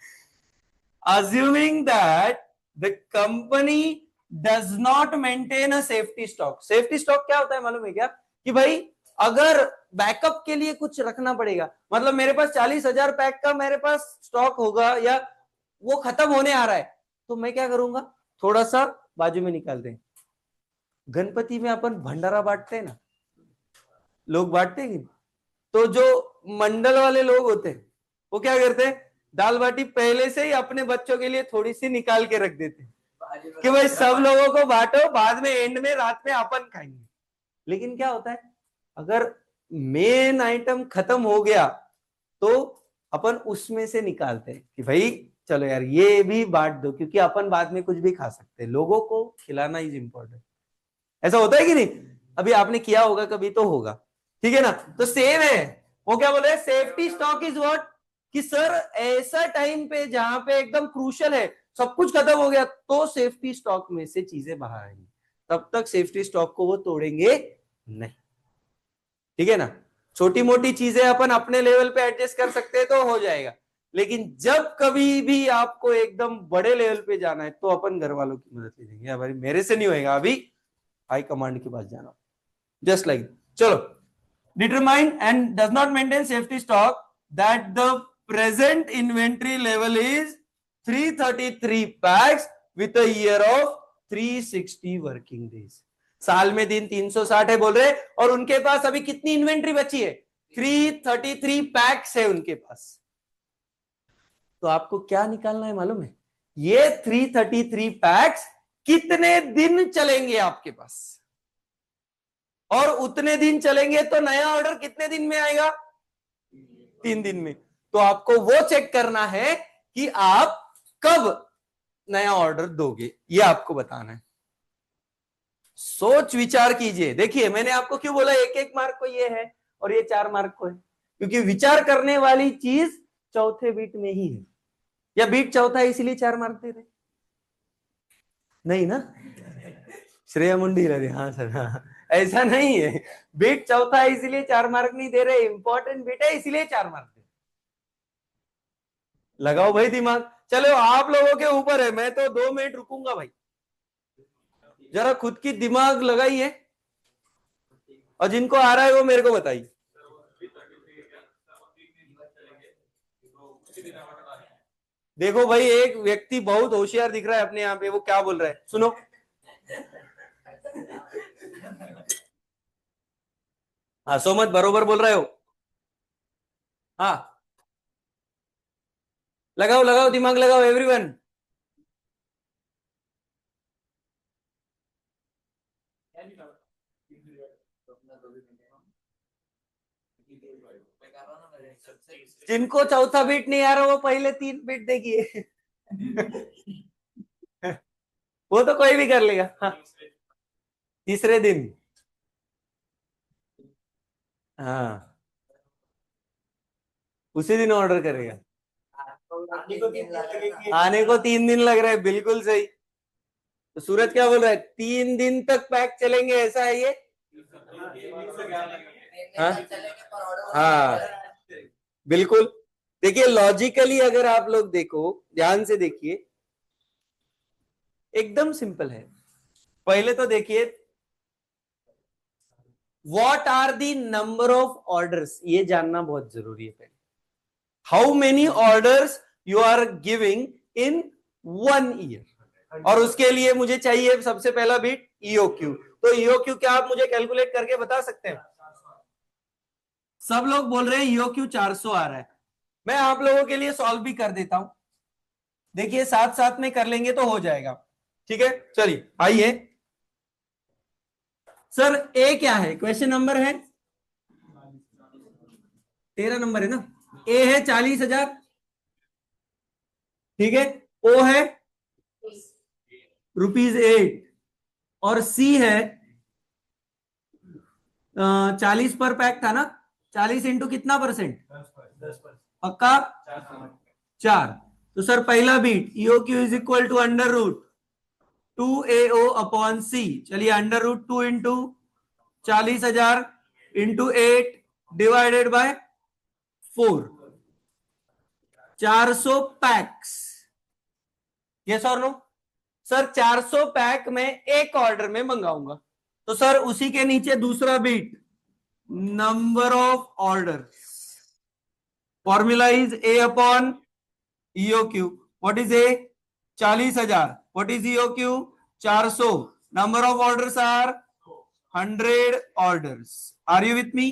assuming that the company does not maintain a safety stock। Safety stock क्या होता है मालूम है क्या? कि भाई अगर बैकअप के लिए कुछ रखना पड़ेगा, मतलब मेरे पास 40,000 पैक का मेरे पास स्टॉक होगा या वो खत्म होने आ रहा है, तो मैं क्या करूंगा? थोड़ा सा बाजू में निकाल दें। गणपति में अपन भंडारा बांटते हैं ना, लोग बांटते हैं। तो जो मंडल वाले लोग होते हैं वो क्या करते हैं? दाल बाटी पहले से ही अपने बच्चों के लिए थोड़ी सी निकाल के रख देते हैं कि भाई सब लोगों को बांटो, बाद में एंड में रात में अपन खाएंगे। लेकिन क्या होता है, अगर मेन आइटम खत्म हो गया तो अपन उसमें से निकालते हैं कि भाई चलो यार ये भी बांट दो, क्योंकि अपन बाद में कुछ भी खा सकते हैं, लोगों को खिलाना इज इंपॉर्टेंट। ऐसा होता है कि नहीं? अभी आपने किया होगा कभी तो होगा, ठीक है ना? तो सेम है, वो क्या बोल रहे हैं? Safety stock is what? कि सर ऐसा टाइम पे जहां पे एकदम क्रूशियल है, सब कुछ खत्म हो गया, तो सेफ्टी स्टॉक में से चीजें बाहर आएंगी, तब तक सेफ्टी स्टॉक को वो तोड़ेंगे नहीं, ठीक है ना? छोटी मोटी चीजें अपन अपने लेवल पे एडजस्ट कर सकते हैं तो हो जाएगा, लेकिन जब कभी भी आपको एकदम बड़े लेवल पे जाना है तो अपन घर वालों की मदद ले लेंगे, भाई मेरे से नहीं होएगा, अभी हाई कमांड के पास जाना, जस्ट लाइक चलो। Determine and does not maintain safety stock that the present inventory level is 333 PACS with a year of 360 working days. साल में दिन 360 है बोल रहे, और उनके पास अभी कितनी इन्वेंट्री बची है? 333 पैक्स है उनके पास। तो आपको क्या निकालना है मालूम है? ये 333 पैक्स कितने दिन चलेंगे आपके पास, और उतने दिन चलेंगे तो नया ऑर्डर कितने दिन में आएगा? 3 दिन में। तो आपको वो चेक करना है कि आप कब नया ऑर्डर दोगे, ये आपको बताना है। सोच विचार कीजिए। देखिए मैंने आपको क्यों बोला 1-1 मार्क को ये है और ये 4 मार्क को है, क्योंकि विचार करने वाली चीज चौथे बीट में ही है। या बीट चौथा है इसलिए 4 मार्क दे रहे? नहीं ना, श्रेया मुंडी रहे। हाँ सर, हाँ ऐसा नहीं है, बीट चौथा है इसलिए 4 मार्क नहीं दे रहे, इंपॉर्टेंट बीट है इसलिए 4 मार्क दे। लगाओ भाई दिमाग। चलो आप लोगों के ऊपर है, मैं तो 2 मिनट रुकूंगा भाई, जरा खुद की दिमाग लगाइए, और जिनको आ रहा है वो मेरे को बताइए। देखो भाई एक व्यक्ति बहुत होशियार दिख रहा है अपने यहाँ पे, वो क्या बोल रहा है सुनो। हाँ सोमत बरोबर बोल रहे हो। हाँ लगाओ लगाओ दिमाग लगाओ एवरीवन। जिनको चौथा बीट नहीं आ रहा वो पहले 3 बीट देखिए। वो तो कोई भी कर लेगा। हाँ तीसरे दिन, हाँ उसी दिन ऑर्डर करेगा। आने को 3 दिन लग रहा है, बिल्कुल सही। तो सूरज क्या बोल रहा है, 3 दिन तक पैक चलेंगे, ऐसा है ये? हाँ हाँ बिल्कुल। देखिए लॉजिकली अगर आप लोग देखो, ध्यान से देखिए, एकदम सिंपल है। पहले तो देखिए, what are the number of orders, ये जानना बहुत जरूरी है पहले। How many orders you are giving in 1 year, और उसके लिए मुझे चाहिए सबसे पहला बिट ईओक्यू। तो ईओक्यू क्या आप मुझे कैलकुलेट करके बता सकते हैं? सब लोग बोल रहे हैं ईओक्यू 400 आ रहा है। मैं आप लोगों के लिए सॉल्व भी कर देता हूं, देखिए साथ साथ में कर लेंगे तो हो जाएगा। ठीक है, चलिए आइए। सर ए क्या है, क्वेश्चन नंबर है 13 नंबर है ना। ए है 40,000, ठीक है। ओ है ₹8, और सी है 40 पर पैक था ना, 40 इंटू कितना परसेंट, पक्का 4। तो सर पहला बीट E O Q is equal to √2AO/C। चलिए √2 into 40,000 into 8 divided by 4, 400 packs. Yes और नो? सर 400 पैक में एक ऑर्डर में मंगाऊंगा, तो सर उसी के नीचे दूसरा बीट number of order, formula is A upon EOQ. What is A, 40,000। What is EOQ, 400। Number of orders are 100 orders. Are you with me?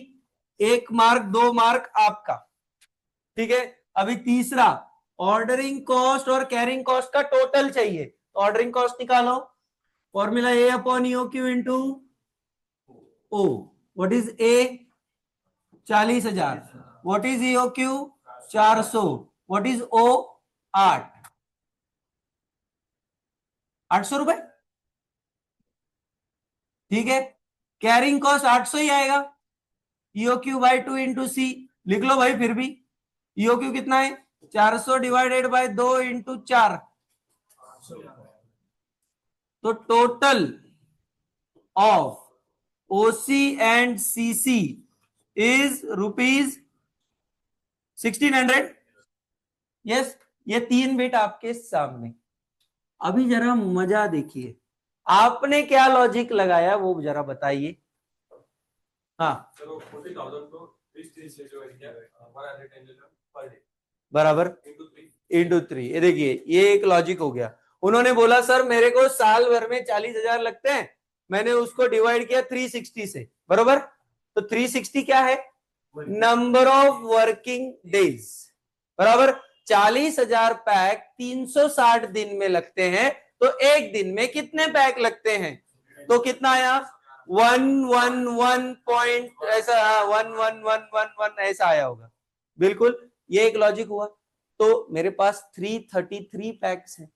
1 mark 2 mark आपका, ठीक है। अभी तीसरा, ऑर्डरिंग कॉस्ट और कैरिंग कॉस्ट का टोटल चाहिए, ऑर्डरिंग कॉस्ट निकालो, formula A upon EOQ into O. What is A, 40,000। What is EOQ, 400। What is O, 800 रुपए, ठीक है। कैरिंग कॉस्ट 800 ही आएगा, ईओक्यू बाय 2 इंटू सी। लिख लो भाई फिर भी, ईओक्यू कितना है, 400 डिवाइडेड बाय 2 इंटू 4, तो total of OC and CC is ₹1600। Yes, ये 3 बिट आपके सामने। अभी जरा मजा देखिए, आपने क्या लॉजिक लगाया वो जरा बताइए। हाँ बराबर इंटू 3, ये देखिए ये एक लॉजिक हो गया। उन्होंने बोला सर मेरे को साल भर में 40,000 लगते हैं, मैंने उसको डिवाइड किया 360 से, बराबर। तो 360 क्या है, नंबर ऑफ वर्किंग डेज, बराबर। 40,000 पैक 360 दिन में लगते हैं, तो एक दिन में कितने पैक लगते हैं, तो कितना आया, 111 पॉइंट ऐसा, 11111 ऐसा आया होगा, बिल्कुल। ये एक लॉजिक हुआ। तो मेरे पास 333 पैक्स हैं,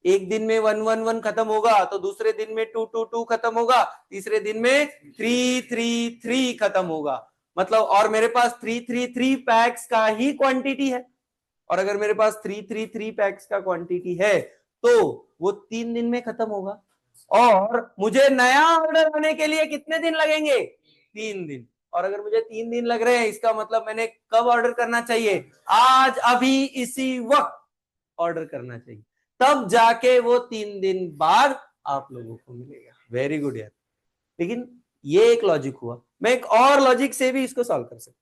एक दिन में 111 खत्म होगा, तो दूसरे दिन में 222 खत्म होगा, तीसरे दिन में 333 खत्म होगा, मतलब। और मेरे पास 333 पैक्स का ही क्वांटिटी है, और अगर मेरे पास 333 पैक्स का क्वांटिटी है तो वो 3 दिन में खत्म होगा। और मुझे नया ऑर्डर आने के लिए कितने दिन लगेंगे, 3 दिन। और अगर मुझे 3 दिन लग रहे हैं, इसका मतलब मैंने कब ऑर्डर करना चाहिए, आज अभी इसी वक्त ऑर्डर करना चाहिए, तब जाके वो 3 दिन बाद आप लोगों को मिलेगा। वेरी गुड यार। लेकिन ये एक लॉजिक हुआ, मैं एक और लॉजिक से भी इसको सॉल्व कर सकता हूं।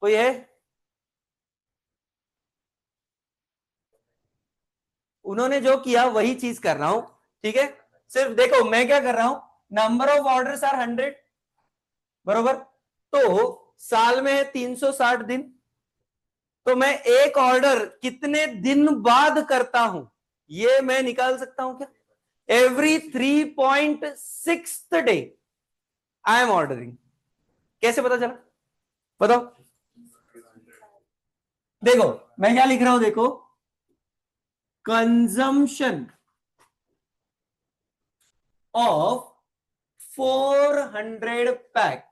कोई है? उन्होंने जो किया वही चीज कर रहा हूं, ठीक है। सिर्फ देखो मैं क्या कर रहा हूं, नंबर ऑफ ऑर्डर्स आर 100, बरोबर। तो साल में है 360 दिन, तो मैं एक ऑर्डर कितने दिन बाद करता हूं ये मैं निकाल सकता हूं क्या, every 3.6 day I am ordering. कैसे पता चला, बताओ। देखो मैं क्या लिख रहा हूं, देखो, consumption of 400 PACS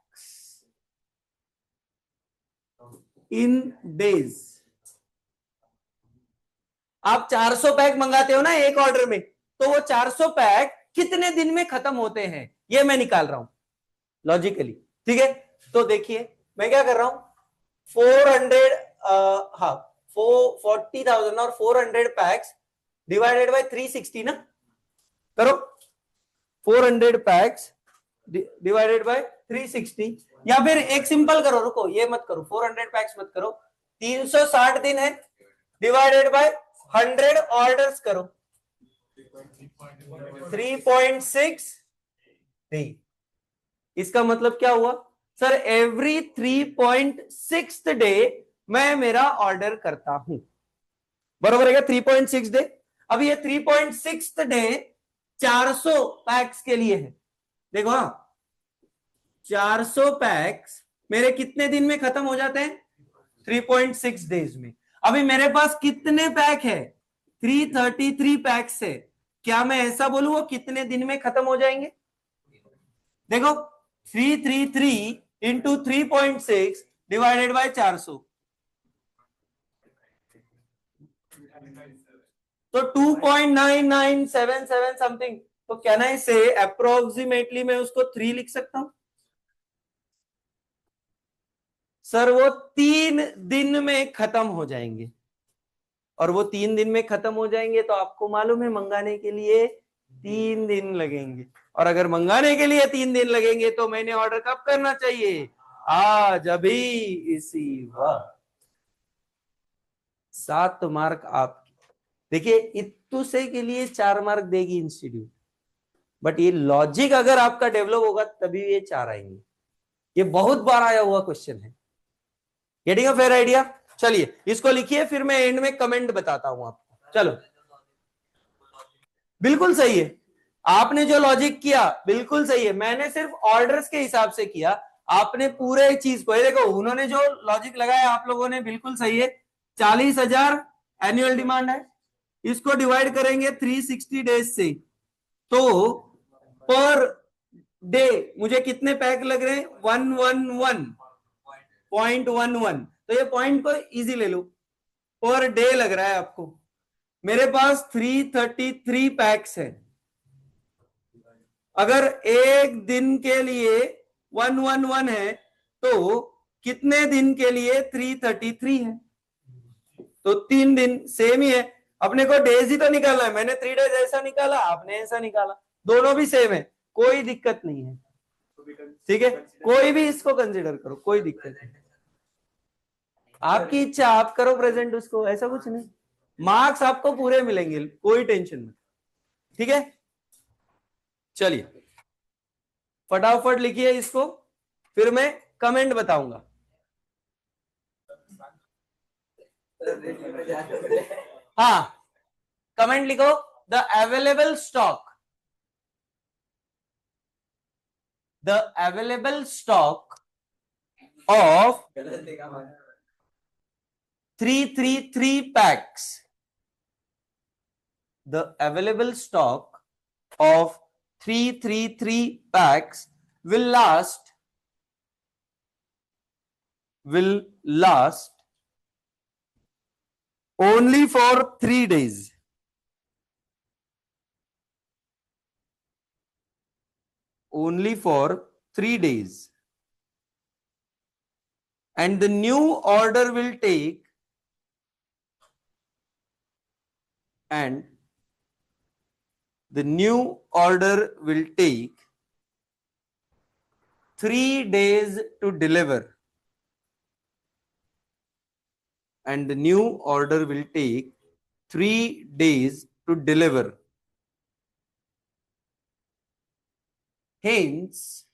in days. आप 400 पैक मंगाते हो ना एक ऑर्डर में, तो वो 400 पैक कितने दिन में खत्म होते हैं ये मैं निकाल रहा हूं लॉजिकली। ठीक है, तो देखिए मैं क्या कर रहा हूं, 400 हाँ 40,000 और 400 पैक्स डिवाइडेड बाय 360 ना, करो 400 पैक्स डिवाइडेड बाय 360, या फिर एक सिंपल करो, रुको ये मत करो, 400 पैक्स मत करो, 360 दिन है डिवाइडेड बाय 100 ऑर्डर्स करो, 3.6 डे। इसका मतलब क्या हुआ सर, एवरी 3.6 डे मैं मेरा ऑर्डर करता हूं, बरोबर है क्या, 3.6 डे। अब ये 3.6 डे 400 पैक्स के लिए है, देखो हाँ 400 पैक्स मेरे कितने दिन में खत्म हो जाते हैं, 3.6 डेज में। अभी मेरे पास कितने पैक है, 333 पैक्स है, क्या मैं ऐसा बोलूं वो कितने दिन में खत्म हो जाएंगे, देखो 333 इंटू 3.6 डिवाइडेड बाय 400, तो 2.9977 समथिंग, तो कैन आई से अप्रोक्सीमेटली मैं उसको 3 लिख सकता हूं सर, वो 3 दिन में खत्म हो जाएंगे, और वो 3 दिन में खत्म हो जाएंगे तो आपको मालूम है मंगाने के लिए 3 दिन लगेंगे, और अगर मंगाने के लिए 3 दिन लगेंगे तो मैंने ऑर्डर कब करना चाहिए, आज, अभी, इसी वक्त। 7 मार्क आपके, देखिए इत्तू से के लिए 4 मार्क देगी इंस्टीट्यूट, बट ये लॉजिक अगर आपका डेवलप होगा तभी ये 4 आएंगे। ये बहुत बार आया हुआ क्वेश्चन है, गेटिंग अ फेयर आइडिया। चलिए इसको लिखिए, फिर मैं एंड में कमेंट बताता हूं आपको। चलो बिल्कुल सही है, आपने जो लॉजिक किया बिल्कुल सही है, मैंने सिर्फ ऑर्डर्स के हिसाब से किया, आपने पूरे चीज को, ये देखो उन्होंने जो लॉजिक लगाया आप लोगों ने बिल्कुल सही है। 40,000 एनुअल डिमांड है, इसको डिवाइड करेंगे 360 डेज से, तो पर डे मुझे कितने पैक लग रहे हैं, 111.11, तो ये पॉइंट को इजी ले लो, पर डे लग रहा है आपको। मेरे पास 333 पैक्स है, अगर एक दिन के लिए 111 है तो कितने दिन के लिए 333 है, तो 3 दिन, सेम ही है। अपने को डेज ही तो निकालना है, मैंने 3 डेज ऐसा निकाला, आपने ऐसा निकाला, दोनों भी सेम है, कोई दिक्कत नहीं है। ठीक है, कोई भी इसको कंसिडर करो, कोई दिक्कत नहीं, आपकी इच्छा, आप करो प्रेजेंट उसको, ऐसा कुछ नहीं, मार्क्स आपको पूरे मिलेंगे, कोई टेंशन नहीं। ठीक है, चलिए फटाफट लिखिए इसको, फिर मैं कमेंट बताऊंगा। हाँ कमेंट लिखो, the available stock, the available stock of 333 packs, the available stock of 333 packs will last only for 3 days. Only for 3 days, and the new order will take, and the new order will take 3 days to deliver, and the new order will take 3 days to deliver. Hence,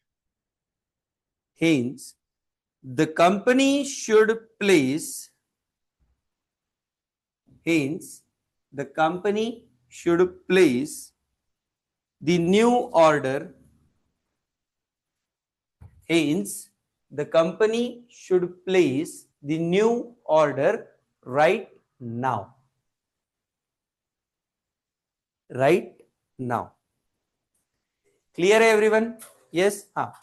the company should place, the new order, right now. Clear है एवरीवन? यस, हाँ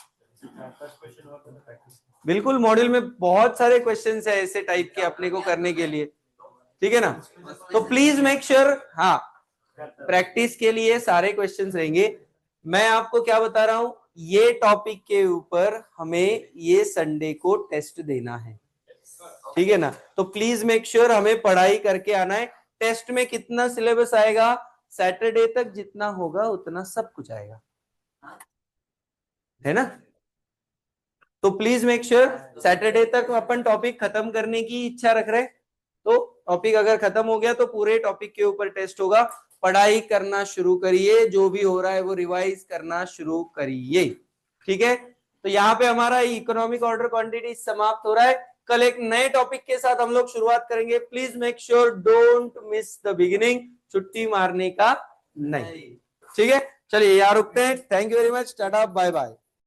बिल्कुल, मॉड्यूल में बहुत सारे क्वेश्चंस है ऐसे टाइप के अपने को करने के लिए, ठीक है ना, तो प्लीज मेक श्योर, हाँ प्रैक्टिस के लिए सारे क्वेश्चंस रहेंगे, मैं आपको क्या बता रहा हूं, ये टॉपिक के ऊपर हमें ये संडे को टेस्ट देना है, ठीक है ना। तो प्लीज मेक श्योर हमें पढ़ाई करके आना है। टेस्ट में कितना सिलेबस आएगा, सैटरडे तक जितना होगा उतना सब कुछ आएगा, है ना। तो प्लीज मेक श्योर सैटरडे तक अपन टॉपिक खत्म करने की इच्छा रख रहे हैं। तो टॉपिक अगर खत्म हो गया तो पूरे टॉपिक के ऊपर टेस्ट होगा। पढ़ाई करना शुरू करिए, जो भी हो रहा है वो रिवाइज करना शुरू करिए, ठीक है। तो यहाँ पे हमारा इकोनॉमिक ऑर्डर क्वांटिटी समाप्त हो रहा है। कल एक नए टॉपिक के साथ हम लोग शुरुआत करेंगे। Please make sure don't miss the beginning, छुट्टी मारने का नहीं, ठीक है। चलिए यहाँ रुकते हैं। Thank you very much, tata bye bye.